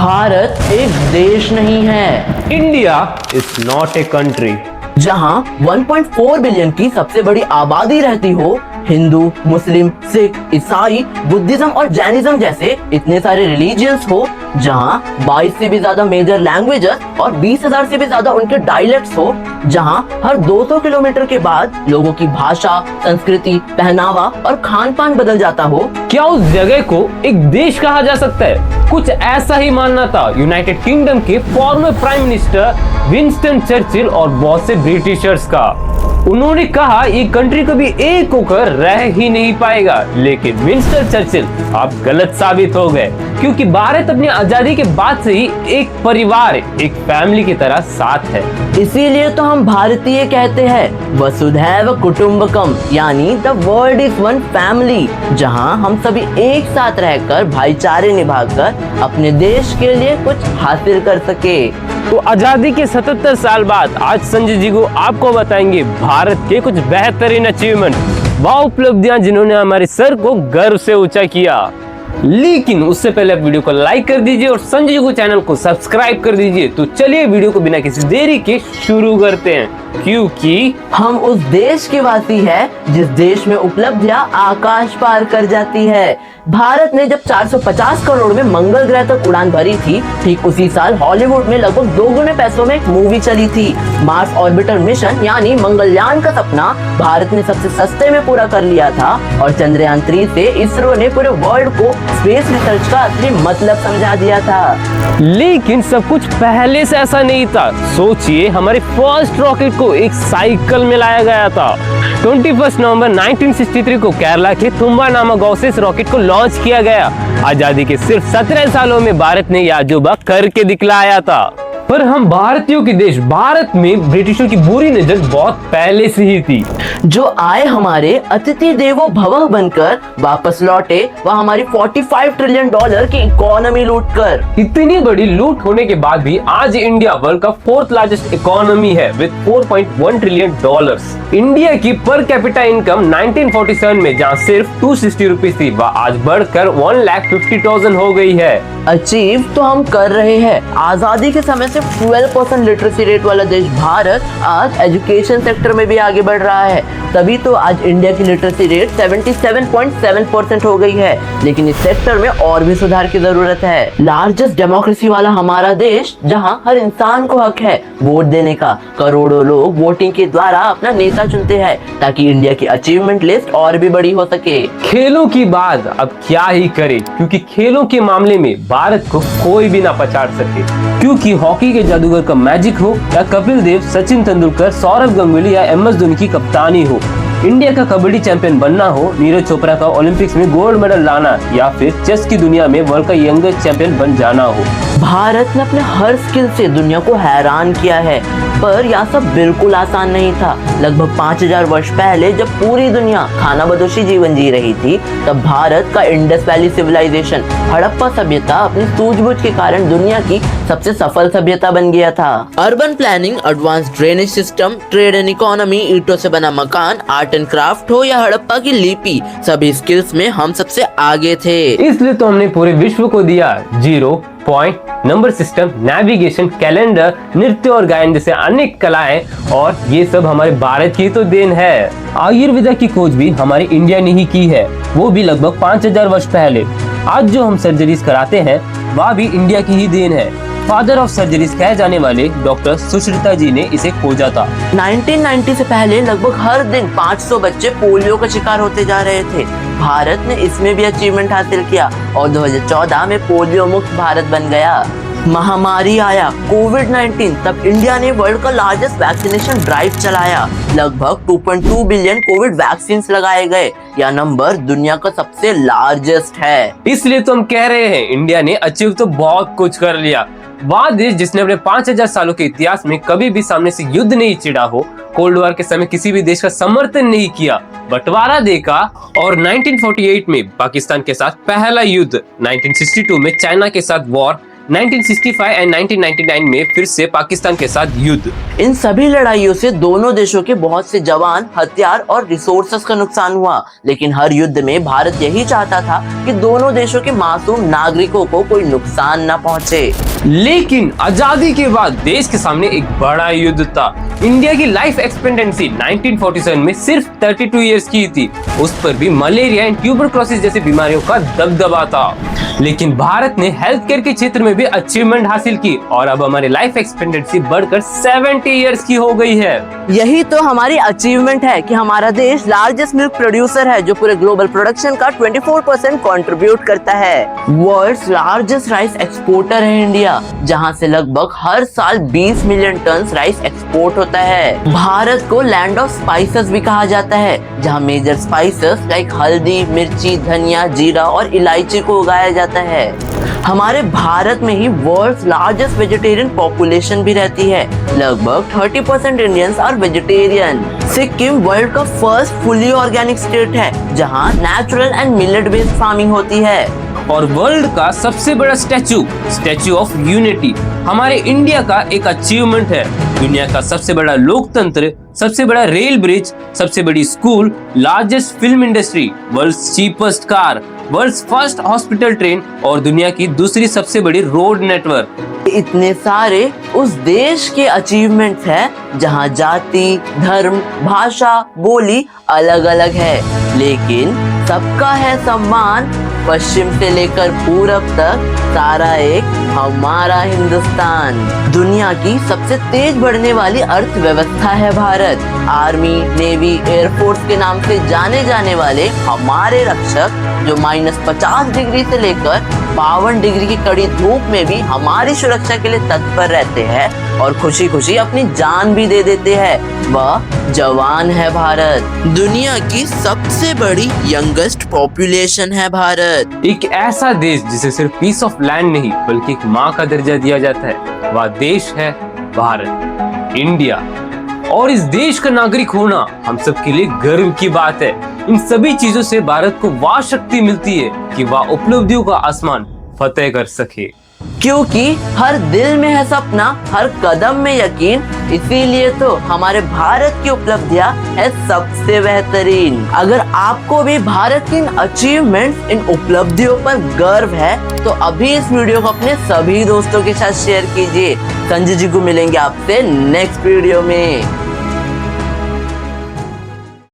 भारत एक देश नहीं है। India is not a country. जहां 1.4 बिलियन की सबसे बड़ी आबादी रहती हो, हिंदू, मुस्लिम, सिख, ईसाई, बुद्धिज्म और जैनिज्म जैसे इतने सारे रिलीजियंस हो, जहां 22 से भी ज्यादा मेजर लैंग्वेजेस और 20,000 से भी ज्यादा उनके डायलेक्ट्स हो, जहां हर 200 किलोमीटर के बाद लोगों की भाषा, संस्कृति, पहनावा और खान पान बदल जाता हो। क्या उस जगह को एक देश कहा जा सकता है? कुछ ऐसा ही मानना था यूनाइटेड किंगडम के former prime minister Winston Churchill और बहुत से ब्रिटिशर्स का। उन्होंने कहा ये कंट्री कभी एक होकर रह ही नहीं पाएगा, लेकिन विंस्टन चर्चिल आप गलत साबित हो गए, क्योंकि भारत अपनी आजादी के बाद से ही एक परिवार, एक फैमिली की तरह साथ है। इसीलिए तो हम भारतीय कहते हैं वसुधैव कुटुंबकम, यानी the world is one family, जहां हम सभी एक साथ रहकर भाईचारे निभाकर अपने देश के लिए कुछ हासिल कर सके। तो आजादी के 77 साल बाद आज संजय जी को आपको बताएंगे भारत के कुछ बेहतरीन अचीवमेंट, वह उपलब्धियां जिन्होंने हमारे सर को गर्व से ऊंचा किया। लेकिन उससे पहले आप वीडियो को लाइक कर दीजिए और संजय जी को चैनल को सब्सक्राइब कर दीजिए। तो चलिए वीडियो को बिना किसी देरी के शुरू करते हैं, क्योंकि हम उस देश के वासी हैं जिस देश में उपलब्धियां आकाश पार कर जाती है। भारत ने जब 450 करोड़ में मंगल ग्रह तक उड़ान भरी थी, ठीक उसी साल हॉलीवुड में लगभग 2 गुने पैसों में एक मूवी चली थी। मार्स ऑर्बिटर मिशन यानी मंगलयान का सपना भारत ने सबसे सस्ते में पूरा कर लिया था और चंद्रयान 3 से इसरो ने पूरे वर्ल्ड को स्पेस रिसर्च का असली मतलब समझा दिया था। लेकिन सब कुछ पहले से ऐसा नहीं था। सोचिए, हमारे फर्स्ट रॉकेट को एक साइकिल में लाया गया था। 21 नवंबर 1963 को केरला के तुम्बा नामक गांव से इस रॉकेट को लॉन्च किया गया। आजादी के सिर्फ 17 सालों में भारत ने यह अजूबा करके दिखलाया था। पर हम भारतीयों के देश भारत में ब्रिटिशों की बुरी नजर बहुत पहले से ही थी। जो आए हमारे अतिथि देवो भवः बनकर वापस लौटे, वह हमारी 45 ट्रिलियन डॉलर की इकोनॉमी लूट कर। इतनी बड़ी लूट होने के बाद भी आज इंडिया वर्ल्ड का 4th लार्जेस्ट इकोनॉमी है विद 4.1 ट्रिलियन डॉलर्स। इंडिया की पर कैपिटा इनकम 1947 में जहां सिर्फ 260 रुपीज थी, वह आज बढ़कर 1,50,000 हो गई है। अचीव तो हम कर रहे हैं। आजादी के समय से 12% लिटरेसी रेट वाला देश भारत आज एजुकेशन सेक्टर में भी आगे बढ़ रहा है। तभी तो आज इंडिया की लिटरेसी रेट 77.7% हो गई है। लेकिन इस सेक्टर में और भी सुधार की जरूरत है। लार्जेस्ट डेमोक्रेसी वाला हमारा देश, जहां हर इंसान को हक है वोट देने का। करोड़ों लोग वोटिंग के द्वारा अपना नेता चुनते हैं ताकि इंडिया की अचीवमेंट लिस्ट और भी बड़ी हो सके। खेलों की बात अब क्या ही करे, क्योंकि खेलों के मामले में भारत को कोई भी ना पछाड़ सके। क्योंकि हॉकी के जादूगर का मैजिक हो या कपिल देव, सचिन तेंदुलकर, सौरव गंगुली या MS धोनी की कप्तानी हो, इंडिया का कबड्डी चैंपियन बनना हो, नीरज चोपड़ा का ओलंपिक्स में गोल्ड मेडल लाना, या फिर चेस की दुनिया में वर्ल्ड का यंगेस्ट चैंपियन बन जाना हो, भारत ने अपने हर स्किल से दुनिया को हैरान किया है। पर यह सब बिल्कुल आसान नहीं था। लगभग 5000 वर्ष पहले जब पूरी दुनिया खानाबदोशी जीवन जी रही थी, तब भारत का इंडस वैली सिविलाइजेशन, हड़प्पा सभ्यता अपनी सूझबूझ के कारण दुनिया की सबसे सफल सभ्यता बन गया था। Urban planning, advance drainage system, trade and economy, ईंटों से बना मकान, आर्ट एंड क्राफ्ट हो या हड़प्पा की लिपि, सभी स्किल्स में हम सबसे आगे थे। इसलिए तो हमने पूरे विश्व को दिया 0 point, number system, navigation, calendar, नृत्य और गायन जैसे अनेक कलाएं, और ये सब हमारे भारत की तो देन है। आयुर्वेदा की खोज भी हमारी इंडिया ने ही की है, वो भी लगभग 5000 वर्ष पहले। आज जो हम सर्जरीज कराते हैं वह भी इंडिया की ही देन है। फादर ऑफ सर्जरीज कहे जाने वाले डॉक्टर सुश्रुता जी ने इसे खोजा था। 1990 से पहले लगभग हर दिन 500 बच्चे पोलियो का शिकार होते जा रहे थे। भारत ने इसमें भी अचीवमेंट हासिल किया और 2014 में पोलियो मुक्त भारत बन गया। महामारी आया कोविड-19, तब इंडिया ने वर्ल्ड का लार्जेस्ट वैक्सीनेशन ड्राइव चलाया। लगभग 2.2 बिलियन कोविड वैक्सीन लगाए गए। यह नंबर दुनिया का सबसे लार्जेस्ट है। इसलिए तो हम कह रहे हैं इंडिया ने अचीव तो बहुत कुछ कर लिया। वह देश जिसने अपने 5000 सालों के इतिहास में कभी भी सामने से युद्ध नहीं छिड़ा हो, कोल्ड वॉर के समय किसी भी देश का समर्थन नहीं किया, बंटवारा देखा, और 1948 में पाकिस्तान के साथ पहला युद्ध, 1962 में चाइना के साथ वॉर, 1965 एंड 1999 में फिर से पाकिस्तान के साथ युद्ध। इन सभी लड़ाइयों से दोनों देशों के बहुत से जवान, हथियार और रिसोर्सेस का नुकसान हुआ, लेकिन हर युद्ध में भारत यही चाहता था कि दोनों देशों के मासूम नागरिकों को कोई नुकसान न पहुंचे। लेकिन आजादी के बाद देश के सामने एक बड़ा युद्ध था। इंडिया की लाइफ एक्सपेक्टेंसी 1947 में सिर्फ 32 इयर्स की थी। उस पर भी मलेरिया एंड ट्यूबरक्लोसिस जैसी बीमारियों का दबदबा था। लेकिन भारत ने हेल्थ केयर के क्षेत्र में भी अचीवमेंट हासिल की और अब हमारी लाइफ एक्सपेक्टेंसी बढ़कर 70 इयर्स की हो गई है। यही तो हमारी अचीवमेंट है कि हमारा देश लार्जेस्ट मिल्क प्रोड्यूसर है, जो पूरे ग्लोबल प्रोडक्शन का 24% कंट्रीब्यूट करता है। वर्ल्ड्स लार्जेस्ट राइस एक्सपोर्टर है इंडिया, जहां से लगभग हर साल 20 मिलियन टन राइस एक्सपोर्ट होता है। भारत को लैंड ऑफ स्पाइसेस भी कहा जाता है, जहां मेजर स्पाइसेस लाइक हल्दी, मिर्ची, धनिया, जीरा और इलायची को उगाया जाता है। हमारे भारत में ही वर्ल्ड्स लार्जेस्ट वेजिटेरियन पॉपुलेशन भी रहती है। लगभग 30% Indians are vegetarian. Sikkim world का फर्स्ट फुली ऑर्गेनिक स्टेट है, जहां natural and millet based farming होती है। और वर्ल्ड का सबसे बड़ा स्टैचू ऑफ यूनिटी हमारे इंडिया का एक अचीवमेंट है। दुनिया का सबसे बड़ा लोकतंत्र, सबसे बड़ा रेल ब्रिज, सबसे बड़ी school, largest film industry, world's cheapest car, world's first hospital train और दुनिया की दूसरी सबसे बड़ी रोड नेटवर्क। इतने सारे उस देश के अचीवमेंट्स हैं जहां जाति, धर्म, भाषा, बोली अलग अलग है, लेकिन सबका है सम्मान। पश्चिम से लेकर पूरब तक सारा एक हमारा हिंदुस्तान। दुनिया की सबसे तेज बढ़ने वाली अर्थव्यवस्था है भारत। आर्मी, नेवी, एयरफोर्स के नाम से जाने जाने वाले हमारे रक्षक, जो -50 डिग्री से लेकर 52 डिग्री की कड़ी धूप में भी हमारी सुरक्षा के लिए तत्पर रहते हैं और खुशी खुशी अपनी जान भी दे देते हैं, वह जवान है भारत। दुनिया की सबसे बड़ी यंगेस्ट पॉपुलेशन है भारत। एक ऐसा देश जिसे सिर्फ पीस ऑफ लैंड नहीं बल्कि एक माँ का दर्जा दिया जाता है, वह देश है भारत, इंडिया। और इस देश का नागरिक होना हम सबके लिए गर्व की बात है। इन सभी चीजों से भारत को वह शक्ति मिलती है कि वह उपलब्धियों का आसमान फतेह कर सके। क्योंकि हर दिल में है सपना, हर कदम में यकीन, इसीलिए तो हमारे भारत की उपलब्धियां है सबसे बेहतरीन। अगर आपको भी भारत की इन अचीवमेंट्स, इन उपलब्धियों पर गर्व है, तो अभी इस वीडियो को अपने सभी दोस्तों के साथ शेयर कीजिए। संजय जी को मिलेंगे आपसे नेक्स्ट वीडियो में।